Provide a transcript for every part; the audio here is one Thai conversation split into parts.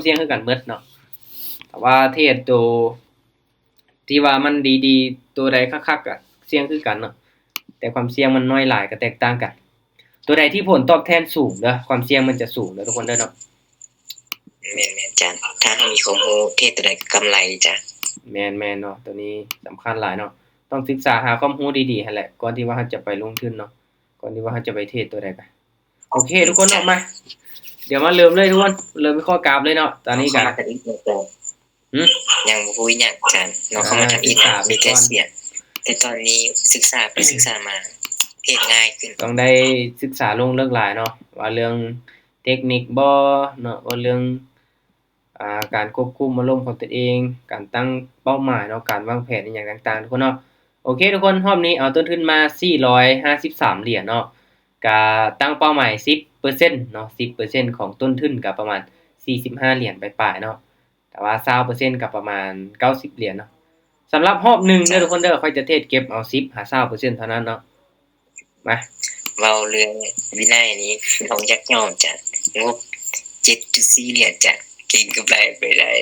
เสี่ยงคือกันเบิดเนาะแต่ว่าเทศตัวที่ว่ามันดีๆตัวใดคักๆก็เสี่ยงคือกันเนาะแต่ความเสี่ยงมันน้อยหลายก็แตกต่างกันตัวใดที่ผลตอบแทนสูงเด้อความเสี่ยงมันจะสูงเด้อทุกคนเด้อเนาะแม่นๆจ้ะถ้าเรามีความรู้เทศตัวใดกำไรจ้ะแม่นๆเนาะตัวนี้สำคัญหลายเนาะต้องศึกษาหาความรู้ดีๆหั่นแหละก่อนที่ว่าเราจะไปลงทุนเนาะก่อนที่ว่าเราจะไปเทรดตัวใดก็โอเคทุกคนเนาะมาเดี๋ยวมาเริ่มเลยทุกคนเริ่มวิเคราะห์กราฟเลยเนาะตอนนี้ก็ยังบ่รู้หยังจ้ะเนาะเข้ามาทำอีกมีแต่เสียแต่ตอนนี้ศึกษาไปศึกษามาเฮ็ดง่ายขึ้นต้องได้ศึกษาลงลึกหลายเนาะว่าเรื่องเทคนิคบ่เนาะว่าเรื่องการควบคุมอารมณ์ของตัวเองการตั้งเป้าหมายเนาะการวางแผนอิหยังต่างๆทุกคนเนาะโอเคทุกคนรอบนี้เอาต้นทุนมา453เหรียญเนาะก็ตั้งเป้าหมาย 10% เนาะ 10% ของต้นทุนก็ประมาณ45เหรียญปลายๆเนาะแต่ว่า20%ก็ประมาณ90เหรียญเนาะสำหรับรอบ1เด้อทุกคนเด้อค่อยจะเทรดเก็บเอา10หา20%เท่านั้นเนาะมาเว้าเรื่องวินัยนี้น้องยักย่อจ้ะงบ 7.4 เหรียญจ้ะเก่งกำไรไปได้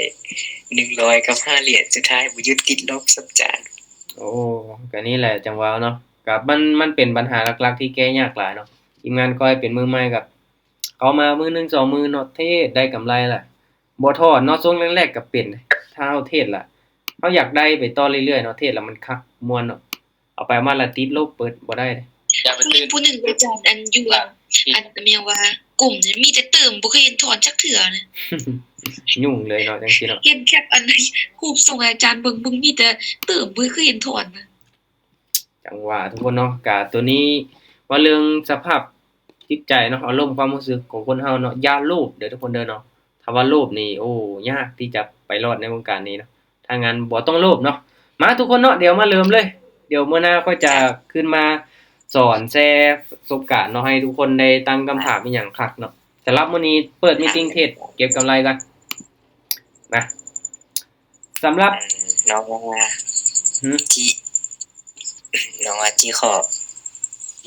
100กับ5เหรียญสุดท้ายบ่หยุดติดลบซับจ้ะโอ้ก็นี่แหละจังหวะเนาะก็มันเป็นปัญหาหลักๆที่แก้ยากหลายเนาะทีมงานคอยเป็นมือใหม่กับเอามามื้อนึง2มื้อเนาะเทศได้กำไรแหละบ่ท้อเนาะช่วงแรกๆก็เป็นถ้าเฮาเทศล่ะเฮาอยากได้ไปต่อเรื่อยๆเนาะเทศแล้วมันคักม่วนเนาะเอาไปมาละติดลบเปิดบ่ได้เดะอย่าไปตื่นผู้หนึ่งอาจารย์อันอยู่อันเมียว่ากลุ่มนี่มีแต่เติมบ่เคยเห็นถอนจักเทื่อนะ ยุ่งเลยเนาะจังซี่เนาะเห็นแคปอันรูปส่งอาจารย์เบิ่งมีแต่เติมบ่เคยเห็นถอนนะจังหวะทุกคนเนาะก็ตัวนี้ว่าเรื่องสภาพจิตใจเนาะอารมณ์ความรู้สึกของคนเฮาเนาะอย่าโลภเด้อทุกคนเด้อเนาะถ้าว่าโลภนี่โอ้ยากที่จะไปรอดในวงการนี้เนาะถ้างั้นบ่ต้องโลภเนาะมาทุกคนเนาะเดี๋ยวมาเริ่มเลยเดี๋ยวมื้อหน้าค่อยจะขึ้นมาสอนแชร์ประสบการณ์เนาะให้ทุกคนได้ตั้งคำถามอีหยังคักเนาะสำหรับมื้อนี้เปิดมีตติ้งเทรดเก็บกำไรกันมาสำหรับน้องว่าที่น้องว่าที่ขอ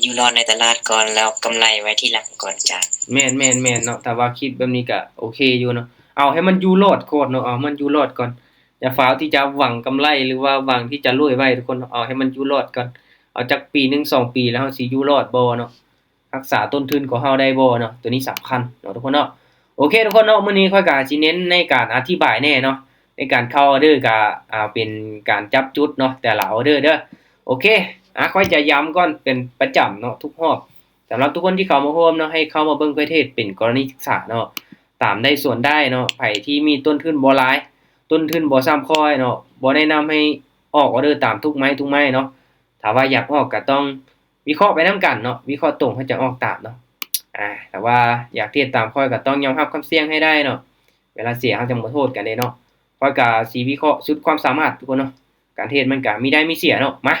อยู่รอดในตลาดก่อนแล้วกำไรไว้ที่หลังก่อนจ้ะแม่นๆๆเนาะถ้าว่าคิดแบบนี้ก็โอเคอยู่เนาะเอาให้มันอยู่รอดก่อนเนาะเอามันอยู่รอดก่อนอย่าฟ้าวที่จะหวังกำไรหรือว่าหวังที่จะรวยไว้ทุกคนเอาให้มันอยู่รอดก่อนเอาจักปี1 2ปีแล้วเฮาสิอยู่รอดบ่เนาะรักษาต้นทุนของเฮาได้บ่เนาะตัวนี้สำคัญเนาะทุกคนเนาะโอเคทุกคนเนาะมื้อนี้ข้อยก็สิเน้นในการอธิบายแน่เนาะในการเข้าออเดอร์ก็เป็นการจับจุดเนาะแต่ละออเดอร์เด้อโอเคข้อยจะย้ำก่อนเป็นประจำเนาะทุกรอบสำหรับทุกคนที่เข้ามาร่วมเนาะให้เข้ามาเบิ่งประเทศเป็นกรณีศึกษาเนาะตามได้ส่วนได้เนาะไผที่มีต้นทุนบ่หลายต้นทุนบ่ซ้ำค่อยเนาะบ่แนะนำให้ออกออเดอร์ตามทุกไม้เนาะถ้าว่าอยากออกก็ต้องวิเคราะห์ไปนำกันเนาะวิเคราะห์ตรงให้จังออกตามเนาะแต่ว่าอยากเทรดตามข้อยก็ต้องยอมรับความเสี่ยงให้ได้เนาะเวลาเสียเฮาจังบ่โทษกันเด้เนาะข้อยก็สิวิเคราะห์สุดความสามารถทุกคนเนาะการเทรดมันก็มีได้มีเสียเนาะมา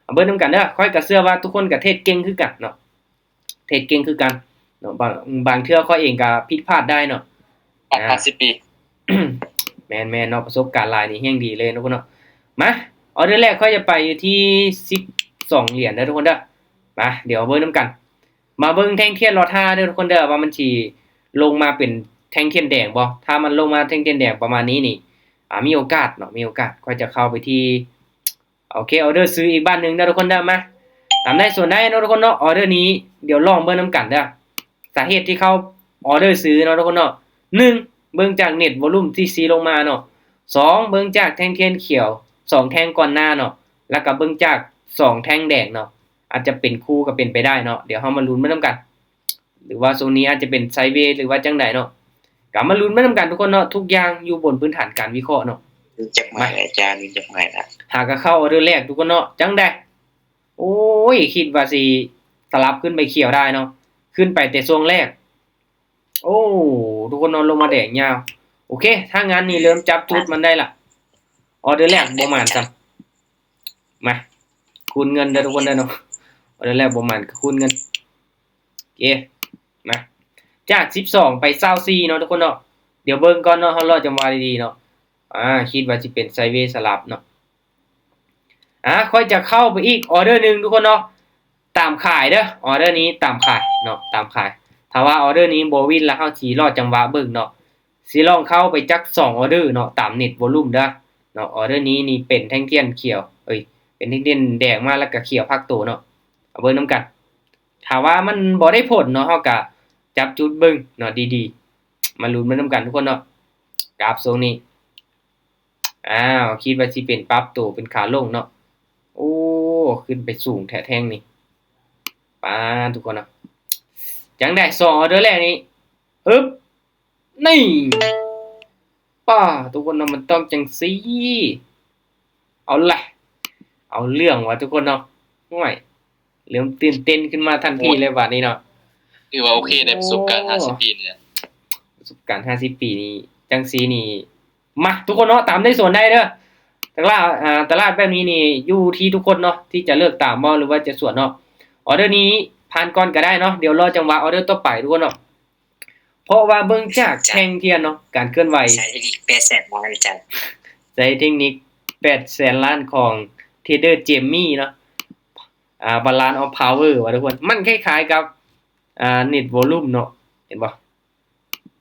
เอาเบิ่งนำกันเด้อข้อยก็เชื่อว่าทุกคนก็เทรดเก่งคือกันเนาะเทรดเก่งคือกันเนาะบางเทื่อข้อยเองก็ผิดพลาดได้เนาะ50ปีแม่นๆเนาะประสบการณ์หลายนี่แฮงดีเลยเนาะทุกคนเนาะมาออเดอร์แรกข้อยจะไปอยู่ที่12เหรียญเด้อทุกคนเด้อมาเดี๋ยวเบิ่งนำกันมาเบิ่งแท่งเทียนรอท่าเด้อทุกคนเด้อว่ามันสิลงมาเป็นแท่งเทียนแดงบ่ถ้ามันลงมาแท่งเทียนแดงประมาณนี้นี่มีโอกาสเนาะมีโอกาสข้อยจะเข้าไปที่โอเคออเดอร์ซื้ออีกบ้านนึงเด้อทุกคนเด้อมาตามได้ส่วนได้เนาะทุกคนเนาะออเดอร์นี้เดี๋ยวลองเบิ่งนำกันเด้อสาเหตุที่เขาออเดอร์ซื้อเนาะทุกคนเนาะ1เบิ่งจากเน็ตวอลลุ่มที่สีลงมาเนาะ2เบิ่งจากแท่งเทียนเขียว2แท่งก่อนหน้าเนาะแล้วก็เบิ่งจาก2แท่งแดงเนาะอาจจะเป็นคู่ก็เป็นไปได้เนาะเดี๋ยวเฮามาลุ้นไปนำกันหรือว่าทรงนี้อาจจะเป็นไซด์เวย์หรือว่าจังไดเนาะก็มาลุ้นไปนำกันทุกคนเนาะทุกอย่างอยู่บนพื้นฐานการวิเคราะห์เนาะจักหมายอาจารย์จักหมายละหากเข้าออเดอร์แรกทุกคนเนาะจังได๋โอ้ยคิดว่าสิสลับขึ้นไปเขียวได้เนาะขึ้นไปแต่ช่วงแรกโอ้ทุกคนเนาะลงมาแดงยาวโอเคถ้างั้นนี่เริ่มจับจุดมันได้ล่ะออเดอร์แรกบ่หมานซ้ำมาคูณเงินเด้อทุกคนเด้อเนาะออเดอร์แรกบ่หมานก็คูณเงินโอเคมาจาก12ไป24เนาะทุกคนเนาะเดี๋ยวเบิ่งก่อนเนาะเฮารอจังหวะดีๆเนาะคิดว่าสิเป็นไซด์เวย์สลับเนาะค่อยจะเข้าไปอีกออเดอร์นึงทุกคนเนาะตามขายเด้อออเดอร์นี้ตามขายเนาะตามขายถ้าว่าออเดอร์นี้บ่วินแล้วเฮาสิรอจังหวะเบิ่งเนาะ สิลองเข้าไปจัก2ออเดอร์เนาะตามเน็ตวอลลุ่มเด้อเนาะออเดอร์นี้นี่เป็นแท่งเทียนเขียวเป็นแท่งเทียนแดงมาแล้วก็เขียวภาคโตเนาะเอาเบิ่งนํกันถ้าว่ามันบ่ได้ผลเนาะเฮาก็จับจุดเบิ่งเนาะดีๆมาลุ้นไปนํกันทุกคนเนาะกราฟทรงนี้คิดว่าสิเป็นปรับโตเป็นขาลงเนาะโอ้ขึ้นไปสูงแท้แท่งนี่ป้าทุกคนเนาะจังได้2ออเดอร์แรกนี้อึ๊บนี่ป้าทุกคนเนาะมันต้องจังซี่เอาล่ะเอาเรื่องว่ะทุกคนเนาะห่วยเริ่มตื่นเต้นขึ้นมาทันทีเลยบัดนี้เนาะ ถือว่าโอเคได้ประสบการณ์50 ปีเนี่ย ประสบการณ์50 ปีนี่จังซี่นี่มาทุกคนเนาะตามได้ส่วนได้เด้อตลาดแบบนี้นี่อยู่ที่ทุกคนเนาะที่จะเลือกตามบ่หรือว่าจะสวนเนาะออเดอร์นี้ผ่านก่อนก็ได้เนาะเดี๋ยวรอจังหวะออเดอร์ต่อไปทุกคนเนาะเพราะว่าเบิ่งจากแท่งเทียนเนาะการเคลื่อนไหว ใช้เทคนิค800,000 ล้านอาจารย์ ใช้เทคนิค800,000 ล้านของเทรดเดอร์เจมมี่เนาะbalance of power ว่าทุกคนมันคล้ายๆกับnet volume เนาะเห็นบ่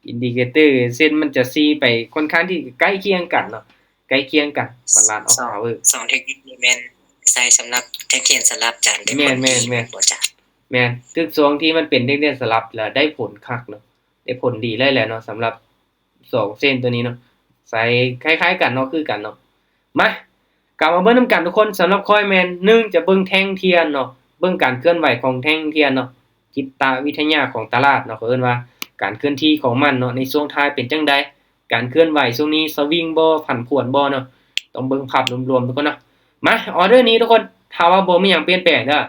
อินดิเคเตอร์เส้นมันจะซีไปค่อนข้างที่ใกล้เคียงกันเนาะใกล้เคียงกัน balance of power 2เทคนิคนี้แม่นใช้สำหรับแท่งเทียนสลับอาจารย์ได้ผล แม่น ดีบ่จ้ะ แม่นทึกสวงที่มันเป็นเด้งๆสลับแล้วได้ผลคักเนาะได้ผลดีเลยแหละเนาะสำหรับ2เส้นตัวนี้เนาะใส่คล้ายๆกันเนาะคือกันเนาะมากลับมาเบิ่งนำกันทุกคนสำหรับคอยแมน1จะเบิ่งแท่งเทียนเนาะเบิ่งการเคลื่อนไหวของแท่งเทียนเนาะจิตวิทยาของตลาดเนาะเขาเอิ้นว่าการเคลื่อนที่ของมันเนาะในช่วงท้ายเป็นจังไดการเคลื่อนไหวช่วงนี้สวิงบ่ผันผวนบ่เนาะต้องเบิ่งภาพรวมๆทุกคนเนาะมาออเดอร์นี้ทุกคนถ้าว่าบ่มีหยังเปลี่ยนแปลงเด้อ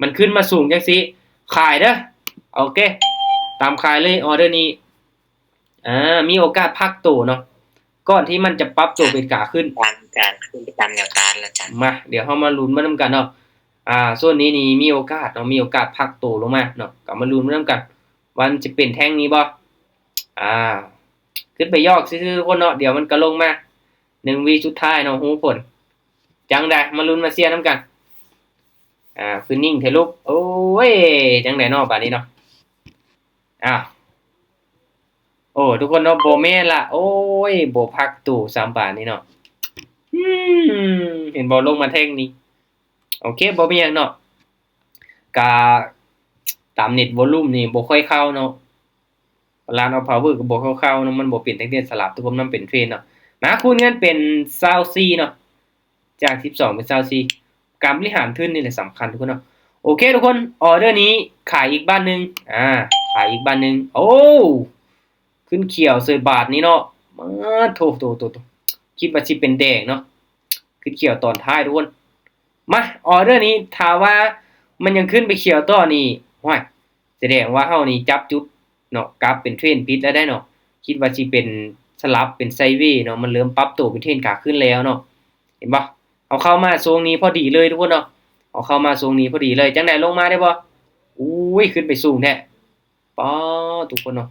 มันขึ้นมาสูงจังซี่ขายเด้อโอเคตามขายเลยออเดอร์นี้มีโอกาสพักตัวเนาะก่อนที่มันจะปรับตัวเป็นขาขึ้น ตามการขึ้นไปตามแนวต้านแล้วอาจารย์ มาเดี๋ยวเฮามาลุ้นมานำกันเนาะส่วนนี้นี่มีโอกาสเนาะมีโอกาสพักตัวลงมาเนาะก็มาลุ้นมานำกันวันจะเป็นแท่งนี้บ่ขึ้นไปยอกซื่อๆทุกคนเนาะเดี๋ยวมันก็ลงมา1วิสุดท้ายเนาะฮู้ผลจังได๋มาลุ้นมาเชียร์นำกันคือนิ่งเถอะลูกโอ้ยจังได๋เนาะบัดนี้เนาะโอ้ทุกคนเนาะบ่แม่นละโอ้ยบ่พักตู้3บาทนี่เนาะเห็นบ่ลงมาแท่งนี้โอเคบ่มีหยังเนาะกะตามเน็ตวอลลุ่มนี่บ่ค่อยเข้าเนาะร้านเอา power ก็บ่เข้าๆเนาะมันบ่เป็นแท่งเทียนสลับทุกคนมันเป็นเทรนเนาะมาคูณกันเป็น24เนาะจาก12เป็น24การบริหารทุนนี่แหละสำคัญทุกคนเนาะโอเคทุกคนออเดอร์นี้ขายอีกบ้านนึงขายอีกบ้านนึงโอ้ขึ้นเขียวเสยบาทนี้เนาะมาโถคิดว่าสิเป็นแดงเนาะขึ้นเขียวตอนท้ายทุกคนมาออเดอร์นี้ถ้าว่ามันยังขึ้นไปเขียวต่อนี่ว้ายแสดงว่าเฮานี่จับจุดเนาะกราฟเป็นเทรนผิดแล้วได้เนาะคิดว่าสิเป็นสลับเป็นไซด์เวย์เนาะมันเริ่มปรับตัวเป็นเทรนขาขึ้นแล้วเนาะเห็นบ่เอาเข้ามาทรงนี้พอดีเลยทุกคนเนาะเอาเข้ามาทรงนี้พอดีเลยจังได๋ลงมาได้บ่อุ้ยขึ้นไปสูงแท้ป๊อทุกคนเนาะ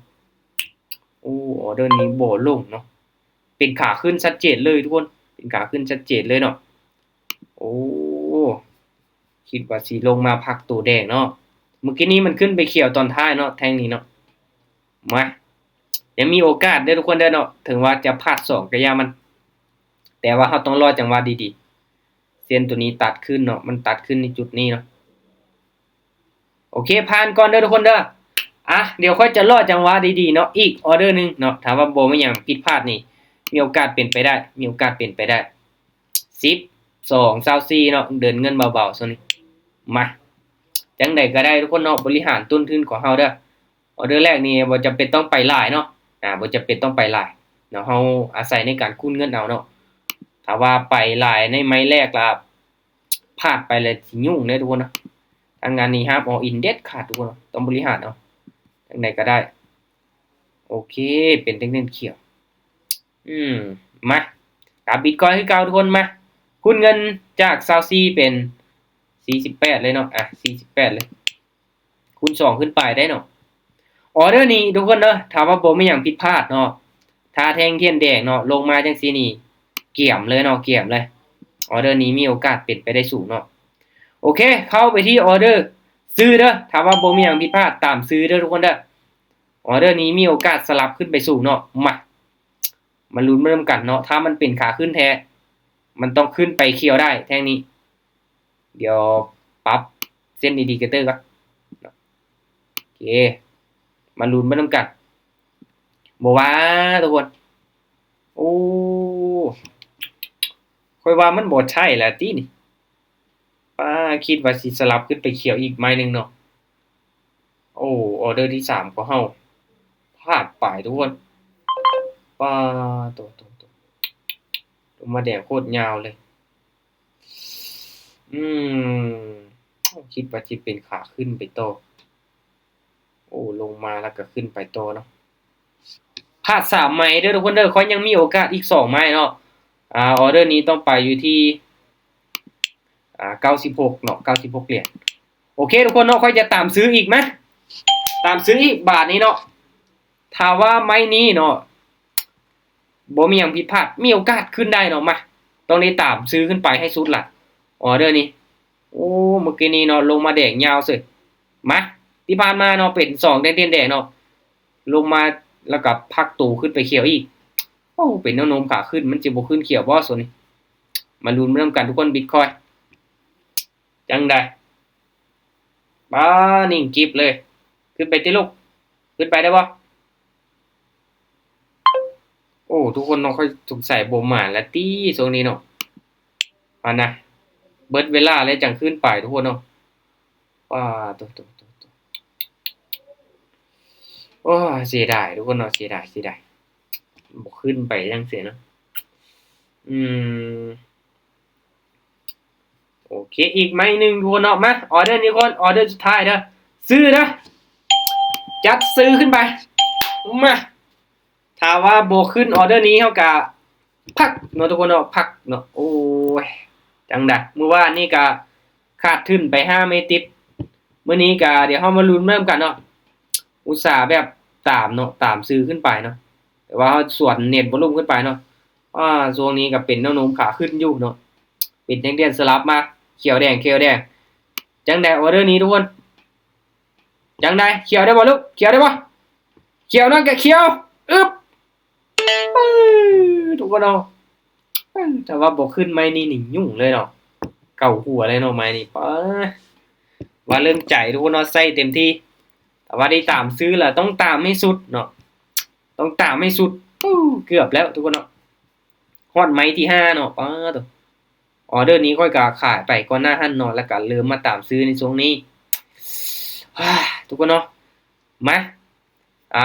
ออเดอร์นี้บ่ลงเนาะเป็นขาขึ้นชัดเจนเลยทุกคนเป็นขาขึ้นชัดเจนเลยเนาะคิดว่าสิลงมาพักตัวแดงเนาะเมื่อกี้นี้มันขึ้นไปเขียวตอนท้ายเนาะแท่งนี้เนาะมายังมีโอกาสได้ทุกคนได้เนาะถึงว่าจะพลาด2ก็อย่ามันแต่ว่าเราต้องรอจังหวะดีๆเส้นตัวนี้ตัดขึ้นเนาะมันตัดขึ้นในจุดนี้เนาะโอเคผ่านก่อนเด้อทุกคนเด้อเดี๋ยวค่อยจะรอจังหวะดีๆเนาะอีกออเดอร์นึงเนาะถ้าว่าบ่มีหยังผิดพลาดนี่มีโอกาสเป็นไปได้10 2 24เนาะเดินเงินเบาๆซั่นนี่มาจังได๋ก็ได้ทุกคนเนาะบริหารต้นทุนของเฮาเด้อออเดอร์แรกนี่บ่จำเป็นต้องไปหลายเนาะบ่จำเป็นต้องไปหลายเนาะเฮาอาศัยในการคูณเงินเอาเนาะถ้าว่าไปหลายในไม้แรกล่ะพลาดไปเลยสิยุ่งเด้อทุกคนเนาะทางงานนี้ห้ามออินเด็ดขาดทุกคนต้องบริหารเอาจังได๋ก็ได้โอเคเป็นเทคนิคเขียวมากับ Bitcoin คือเก่าทุกคนมาคูณเงินจาก24เป็น48เลยเนาะ48เลยคูณ2ขึ้นไปได้เนาะออเดอร์นี้ทุกคนเนาะถ้าว่าบ่มีหยังผิดพลาดเนาะถ้าแท่งเทียนแดงเนาะลงมาจังซี่นี่เกี่ยมเลยเนาะเกี่ยมเลยออเดอร์นี้มีโอกาสเป็นไปได้สูงเนาะโอเคเข้าไปที่ออเดอร์ซื้อเด้อถ้าว่าบ่มีหยังผิดพลาดตามซื้อเด้อทุกคนเด้อออเดอร์นี้มีโอกาสสลับขึ้นไปสูงเนาะมา มันลุ้นมานํกันเนาะถ้ามันเป็นขาขึ้นแท้มันต้องขึ้นไปเขียวได้แท่งนี้เดี๋ยวปรับเส้นอินดิเคเตอร์ก่อนโอเคมาลุ้นมานํกันบ่ว่าทุกคนโอ้ค่อยว่ามันบ่ใช่แหละตินี่ป้าคิดว่าสิสลับขึ้นไปเขียวอีกไม้นึงเนาะโอ้ออเดอร์ที่3ของเฮาพลาดไปทุกคนป้าตัวลงมาแดงโคตรยาวเลยอืมคิดว่าสิเป็นขาขึ้นไปต่อโอ้ลงมาแล้วก็ขึ้นไปต่อเนาะพลาด3ไม้เด้อทุกคนเด้อค่อยยังมีโอกาสอีก2ไม้เนาะออเดอร์นี้ต้องไปอยู่ที่96เนาะ96เหรียญโอเคทุกคนเนาะค่อยจะตามซื้ออีกมั้ยตามซื้ออีกบาทนี้เนาะถ้าว่าไม้นี้เนาะบ่มีหยังผิดพลาดมีโอกาสขึ้นได้เนาะมาต้องได้ตามซื้อขึ้นไปให้สุดล่ะออเดอร์นี้โอ้เมื่อกี้นี้เนาะลงมาแดงยาวสุดมาที่ผ่านมาเนาะเป็น2แดงๆเนาะลงมาแล้วก็พักตูขึ้นไปเขียวอีกโอ้เป็นแนวโน้มขาขึ้นมันสิบ่ขึ้นเขียวบ่ส่วนนี้มาลุ้นเริ่มกันทุกคน Bitcoin จังได๋บ้านิ่งกิ๊บเลยขึ้นไปติลูกขึ้นไปได้บ่โอ้ทุกคนเนาะค่อยสงสัยบ่มาแล้วติช่วงนี้เนาะมานะเบิดเวลาแล้วจังขึ้นไปทุกคนเนาะว้าตัวโอ้เสียดายทุกคนเนาะเสียดายบ่ขึ้นไปจังซี่เนาะอืมโอเคอีกไม้นึงทุกคนเนาะมาออเดอร์นี้คนออเดอร์สุดท้ายเด้อซื้อเด้อจัดซื้อขึ้นไปมาถ้าว่าบ่ขึ้นออเดอร์นี้เฮาก็พักเนาะทุกคนเนาะพักเนาะโอ้ยจังได๋มื้อวานนี้ก็ขาดทุนไป5เมตรติดมื้อนี้ก็เดี๋ยวเฮามาลุ้นเริ่มกันเนาะอุตส่าห์แบบตามเนาะตามซื้อขึ้นไปเนาะแต่ว่าเฮาส่วนเน็ตบ่ลงขึ้นไปเนาะช่วงนี้ก็เป็นแนวโน้มขาขึ้นอยู่เนาะเป็นแดงๆสลับมาเขียวแดงจังได๋ออเดอร์นี้ทุกคนจังได๋เขียวได้บ่ลูกเขียวได้บ่เขียวนั่นก็เขียวอึ๊บทุกคนเนาะแต่ว่าบ่ขึ้นไม้นี่นี่ยุ่งเลยเนาะเก่าหัวเลยเนาะไม้นี่ป๊าว่าเริ่มใจทุกคนเนาะใส่เต็มที่แต่ว่าได้ตามซื้อล่ะต้องตามให้สุดเนาะต้องตามให้สุดเกือบแล้วทุกคนเนาะฮอดไม้ที่5เนาะป๊าตัวออเดอร์นี้ค่อยก็ขายไปก่อนหน้าหั่นเนาะแล้วก็เริ่มมาตามซื้อในช่วงนี้ทุกคนเนาะมา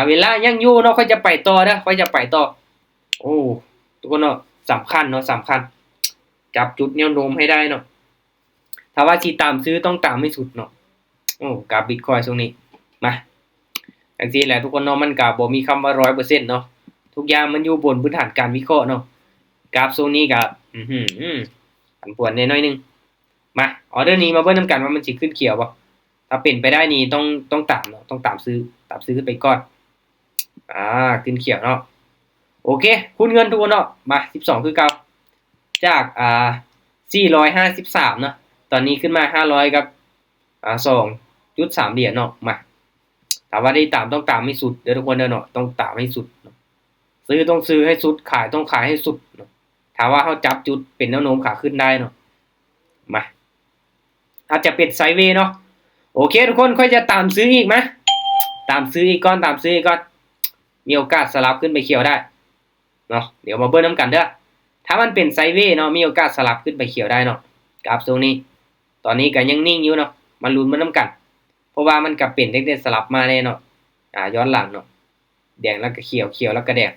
เวลายังอยู่เนาะค่อยจะไปต่อเด้อค่อยจะไปต่อโอ้ทุกคนเนาะสำคัญเนาะสำคัญจับจุดแนวโน้มให้ได้เนาะถ้าว่าสิตามซื้อต้องตามให้สุดเนาะโอ้กับ Bitcoin ช่วงนี้มาจังซี่แหละทุกคนเนาะมันก็บ่มีคำว่า 100% เนาะทุกอย่างมันอยู่บนพื้นฐานการวิเคราะห์เนาะกราฟช่วงนี้ก็ผันผวนแน่น้อยนึงมาออเดอร์นี้มาเบิ่งนำกันว่ามันสิขึ้นเขียวบ่ถ้าเป็นไปได้นี่ต้องตามเนาะต้องตามซื้อขึ้นไปก่อนขึ้นเขียวเนาะโอเคคูณเงินทุกคนเนาะมา12คือเก่าจาก453เนาะตอนนี้ขึ้นมา500กับ2.3 เหรียญเนาะมาถ้าว่าได้ตามต้องตามให้สุดเด้อทุกคนเด้อเนาะต้องตามให้สุดเนาะซื้อต้องซื้อให้สุดขายต้องขายให้สุดเนาะถ้าว่าเฮาจับจุดเป็นแนวโน้มขาขึ้นได้เนาะมาอาจจะเป็นไซด์เวย์เนาะโอเคทุกคนค่อยจะตามซื้ออีกมั้ยตามซื้ออีกก่อนมีโอกาสสลับขึ้นไปเขียวได้เนาะเดี๋ยวมาเบิ่งนำกันเด้อถ้ามันเป็นไซด์เวย์เนาะมีโอกาสสลับขึ้นไปเขียวได้เนาะกราฟตรงนี้ตอนนี้ก็ยังนิ่งอยู่เนาะมาลุ้นมานำกันเพราะว่ามันก็เป็นเด็กๆสลับมาแน่เนาะย้อนหลังเนาะแดงแล้วก็เขียวแล้วก็แดง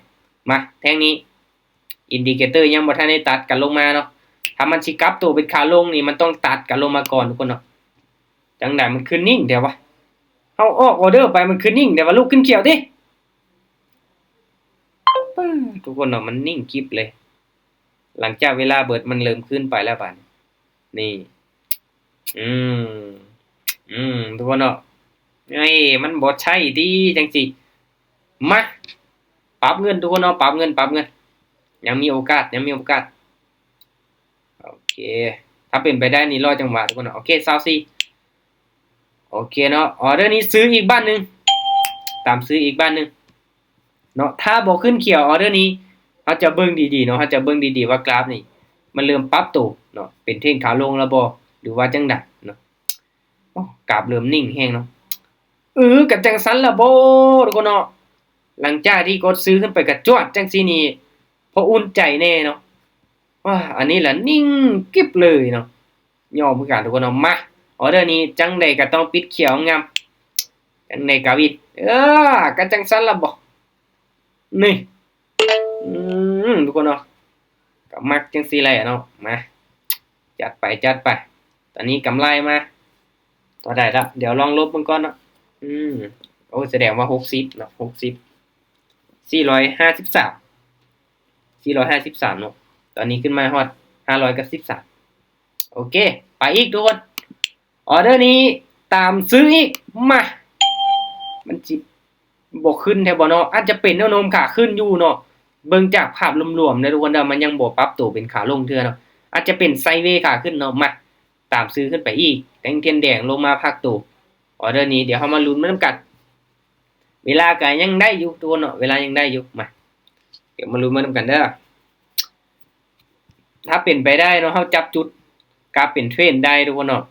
มาแท่งนี้อินดิเคเตอร์ยังบ่ทันได้ตัดกันลงมาเนาะถ้ามันสิกลับตัวเป็นขาลงนี่มันต้องตัดกันลงมาก่อนทุกคนเนาะจังได๋มันขึ้นนิ่งเดี๋ยววะเฮาออกออเดอร์ไปมันขึ้นนิ่งเดี๋ยวว่าลูกขึ้นเขียวดิทุกคนเนาะมันนิ่งกิ๊บเลยหลังจากเวลาเบิดมันเริ่มขึ้นไปแล้วบัดนี่ทุกคนเนาะมันบ่ใช่ดีจังซี่มาปรับเงินทุกคนเนาะปรับเงินยังมีโอกาสโอเคถ้าเป็นไปได้นี่รอจังหวะทุกคนเนาะโอเค24โอเคเนาะออเดอร์นี้ซื้ออีกบ้านนึงตามซื้ออีกบ้านนึงเนาะถ้าบ่ขึ้นเขียวออเดอร์นี้ เฮาจะเบิ่งดีๆเนาะเฮาจะเบิ่งดีๆว่ากราฟนี่มันเริ่มปรับตัวเนาะเป็นเทรนขาลงแล้วบ่หรือว่าจังได๋เนาะโอ้กราฟเริ่มนิ่งแฮงเนาะก็จังซั้นล่ะบ่ทุกคนเนาะหลังจากที่กดซื้อขึ้นไปก็จวดจังซี่นี่พออุ่นใจแน่เนาะว้าอันนี้ล่ะนิ่งกิ๊บเลยเนาะยอมคือกันทุกคนเนาะมาออเดอร์นี้จังได๋ก็ต้องปิดเขียวงามจังได๋ก็วิดก็จังซั้นล่ะบ่นี่ทุกคนเนาะก็มักจังซี่แหละเนาะมาจัดไปตอนนี้กำไรมาต่อได้ละเดี๋ยวลองลบมันก่อนเนาะโอ้แสดงว่า60เนาะ60 453เนาะตอนนี้ขึ้นมาฮอด513โอเคไปอีกทุกคนออเดอร์นี้ตามซื้ออีกมามันสิบ่ขึ้นแท้บ่เนาะอาจจะเป็นแนวโน้มขาขึ้นอยู่เนาะเบิ่งจากภาพรวมๆนะทุกคนเด้อมันยังบ่ปรับตัวเป็นขาลงเทื่อเนาะอาจจะเป็นไซด์เวย์ขาขึ้นเนาะมาตามซื้อขึ้นไปอีกแดงเทียนแดงลงมาพักตัวออเดอร์นี้เดี๋ยวเฮามาลุ้นมันนำกันเวลาก็ยังได้อยู่ทุกคนเนาะเวลายังได้อยู่มาเดี๋ยวมาลุ้นมันนำกันเด้อถ้าเป็นไปได้เนาะเฮาจับจุดกราฟเป็นเทรนได้ทุกคนเนาะ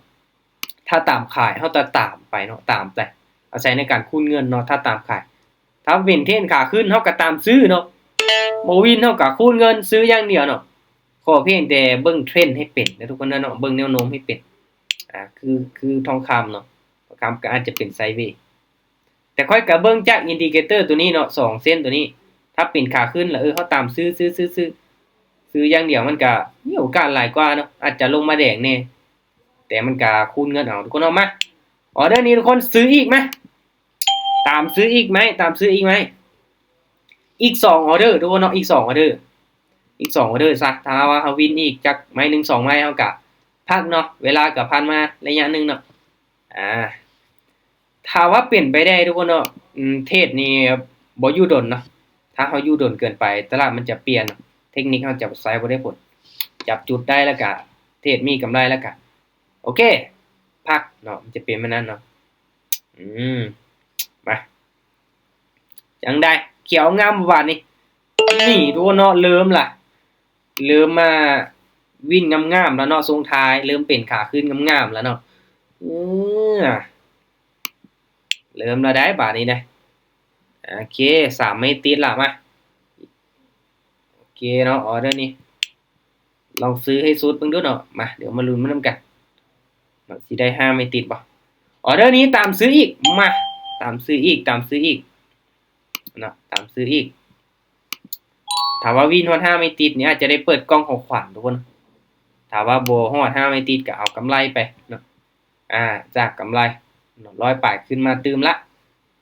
ถ้าตามขายเฮาจะตามไปเนาะตามแต่อาศัยในการคูณเงินเนาะถ้าตามขายถ้าเป็นเทรนขาขึ้นเฮาก็ตามซื้อเนาะบ่วินเฮาก็คูณเงินซื้ออย่างเดียวเนาะขอเพียงแต่เบิ่งเทรนให้เป็นนะทุกคนเนาะเบิ่งแนวโน้มให้เป็นคือทองคำเนาะทองคำก็อาจจะเป็นไซด์เวย์แต่ค่อยก็เบิ่งจากอินดิเคเตอร์ตัวนี้เนาะ2เส้นตัวนี้ถ้าเป็นขาขึ้นแล้วเฮาตามซื้ออย่างเดียวมันก็มีโอกาสหลายกว่าเนาะอาจจะลงมาแดงแน่แต่มันก็คูณเงินเอาทุกคนเอามาออเดอร์นี้ทุกคนซื้ออีกมั้ยตามซื้ออีกมั้ยอีก2ออเดอร์ทุกคนเนาะอีก2ออเดอร์ซะถ้าว่าเฮาวินอีกจักไม้1 2ไม้เฮาก็พักเนาะเวลาก็ผ่านมาระยะนึงเนาะถ้าว่าเปลี่ยนไปได้ทุกคนเนาะเทรดนี่บ่อยู่ดนเนาะถ้าเฮาอยู่ดนเกินไปตลาดมันจะเปลี่ยนเทคนิคเฮาจะใช้บ่ได้ผลจับจุดได้แล้วก็เทรดมีกำไรแล้วก็โอเคพักเนาะมันจะเป็นแบบนั้นเนาะมาจังได้เขียวงามบ่บาดนี้นี่ทุกคนเนาะเริ่มมาวิ่งงามๆแล้วเนาะทรงท้ายเริ่มเป็นขาขึ้นงามๆแล้วเนาะเริ่มแล้วได้บาดนี้นะโอเค3ไม่ติดละมาโอเคเนาะออเดอร์นี้ลองซื้อให้สุดเบิ่งดูเนาะมาเดี๋ยวมาลุ้นมันนำกันมันสิได้5ไม่ติดบ่ออเดอร์นี้ตามซื้ออีกมาตามซื้ออีกเนาะตามซื้ออีกถ้าว่าวินฮอด5ไม่ติดเนี่ยอาจจะได้เปิดกล้องของขวัญทุกคนถ้าว่าบ่ฮอด5ไม่ติดก็เอากำไรไปเนาะจากกำไรเนาะ100ปลายขึ้นมาตื่มละ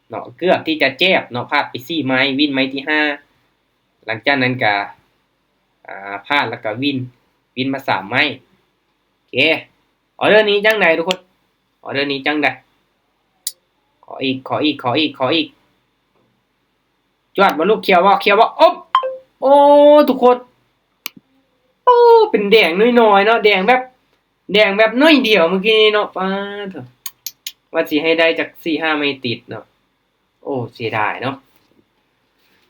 เนาะเกือบที่จะแจ็บเนาะพลาดไป4ไม้วินไม้ที่5หลังจากนั้นก็พลาดแล้วก็วินมา3ไม้โอเคออเดอร์นี้จังไดทุกคนออเดอร์นี้จังไดขออีกจวดบ่ลูกเขียวบ่อ๊บโอ้ทุกคนโอ้เป็นแดงน้อยๆเนาะแดงแบบน้อยเดียวเมื่อกี้เนาะป้าเถอะว่าสิให้ได้จาก 4-5 ไม่ติดเนาะโอ้เสียดายเนาะ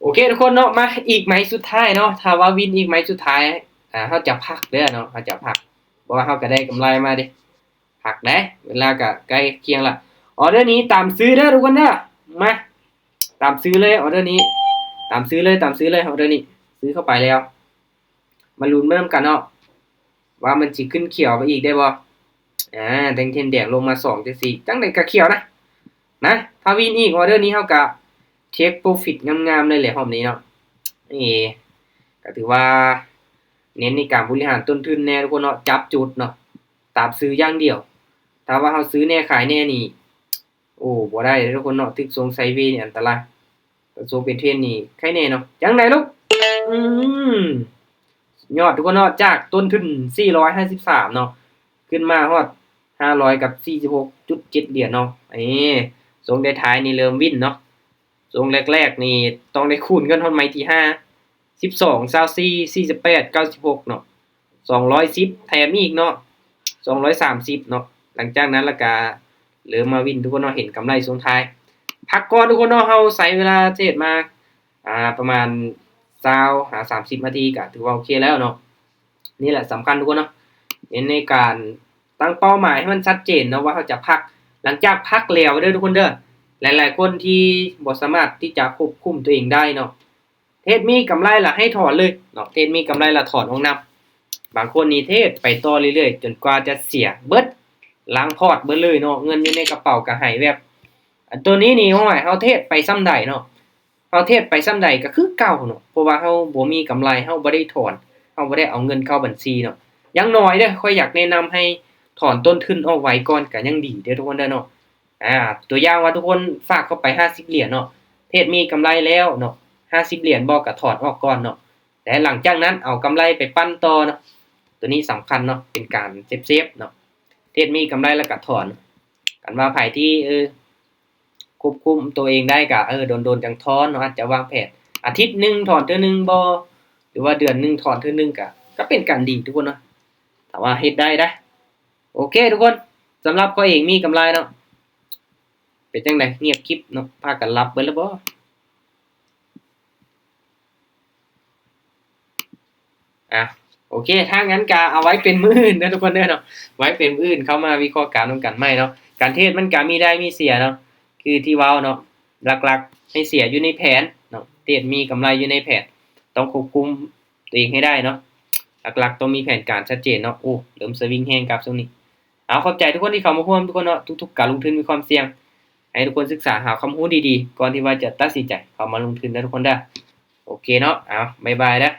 โอเคทุกคนเนาะมาอีกไม้สุดท้ายเนาะถ้าว่าวินอีกไม้สุดท้ายเฮาจะพักเด้อเนาะเฮาจะพักบ่ว่าเฮาก็ได้กำไรมาดิพักได้เวลาก็ใกล้เคียงละออเดอร์นี้ตามซื้อเด้อทุกคนเด้อมาตามซื้อเลยออเดอร์นี้ตามซื้อเลยออเดอร์นี้ซื้อเข้าไปแล้วมาลุ้นมานํกันเนาะว่ามันสิขึ้นเขียวไปอีกได้บ่แดงเทียนแดงลงมา2จังซี่จังได๋ก็เขียวนะถ้าวินอีกออเดอร์นี้เฮาก็เทคโปรฟิตงามๆเลยแหละรอบนี้เนาะนี่ก็ถือว่าเน้นในการบริหารต้นทุนแน่ทุกคนเนาะจับจุดเนาะตามซื้ออย่างเดียวถ้าว่าเฮาซื้อแน่ขายแน่นี่โอ้บ่ได้ทุกคนเนาะทึกทรงไซด์เวย์นี่อันตรายแต่ทรงเป็นเทรนนี่ใครแน่เนาะจังได๋ลูกยอดทุกคนเนาะจากต้นทุน453เนาะขึ้นมาฮอด500กับ46.7เหรียญเนาะทรงท้ายๆนี่เริ่มวินเนาะทรงแรกๆนี่ต้องได้คูณกันฮอดไม้ที่5 12 24 48 96เนาะ210แถมอีกเนาะ230เนาะหลังจากนั้นแล้วก็เริ่มมาวินทุกคนเนาะเห็นกำไรช่วงท้ายพักก่อนทุกคนเนาะเฮาใช้เวลาเทรดมาประมาณ 20หา30นาทีก็ถือว่าโอเคแล้วเนาะนี่แหละสำคัญทุกคนเนาะในการตั้งเป้าหมายให้มันชัดเจนเนาะว่าเราจะพักหลังจากพักแล้วเด้อทุกคนเด้อหลายๆคนที่บ่สามารถที่จะควบคุมตัวเองได้เนาะเทศมีกำไรละให้ถอนเลยเนาะเทศมีกำไรละถอนออกนำบางคนนี่เทศไปต่อเรื่อยๆจนกว่าจะเสียเบิดล้างพอร์ตเบิดเลยเนาะเงินอยู่ในกระเป๋าก็หายแวบอันตัวนี้นี่ห้อยเฮาเทศไปซ้ำใดเนาะเฮาเทศไปซ้ำใดก็คือเก่าเนาะเพราะว่าเฮาบ่มีกำไรเฮาบ่ได้ถอนเฮาบ่ได้เอาเงินเข้าบัญชีเนาะอย่างน้อยเด้อค่อยอยากแนะนำให้ถอนต้นทุนออกไว้ก่อนก็ยังดีเด้อทุกคนเด้อเนาะตัวอย่างว่าทุกคนฝากเข้าไป50เหรียญเนาะเทศมีกำไรแล้วเนาะ50เหรียญบ่ก็ถอนออกก่อนเนาะแต่หลังจากนั้นเอากำไรไปปั้นต่อเนาะตัวนี้สำคัญเนาะเป็นการเซฟเนาะเทศมีกำไรแล้วก็ถอนกันว่าไผที่ควบคุมตัวเองได้ก็โดนๆจังถอนเนาะอาจจะวางแผนอาทิตย์นึงถอนเทื่อนึงบ่หรือว่าเดือนนึงถอนเทื่อนึงก็เป็นการดีทุกคนเนาะถ้าว่าเฮ็ดได้นะโอเคทุกคนสำหรับข้อยเองมีกำไรเนาะเป็นจังได๋เงียบคลิปเนาะพากันหลับเบิดแล้วบ่โอเคถ้างั้นก็เอาไว้เป็นมื้ออื่นเด้อทุกคนเด้อเนาะไว้เป็นมื้ออื่นเข้ามาวิเคราะห์การนำกันใหม่เนาะการเทรดมันก็มีได้มีเสียเนาะคือที่เว้าเนาะหลักๆให้เสียอยู่ในแผนเนาะเทรดมีกำไรอยู่ในแผนต้องควบคุมตัวเองให้ได้เนาะหลักๆต้องมีแผนการชัดเจนเนาะเริ่มสวิงแฮงครับช่วงนี้ขอบใจทุกคนที่เข้ามาร่วมทุกคนเนาะทุกๆการลงทุนมีความเสี่ยงให้ทุกคนศึกษาหาความรู้ดีๆก่อนที่ว่าจะตัดสินใจเข้ามาลงทุนนะทุกคนเด้อโอเคเนาะบ๊ายบายนะ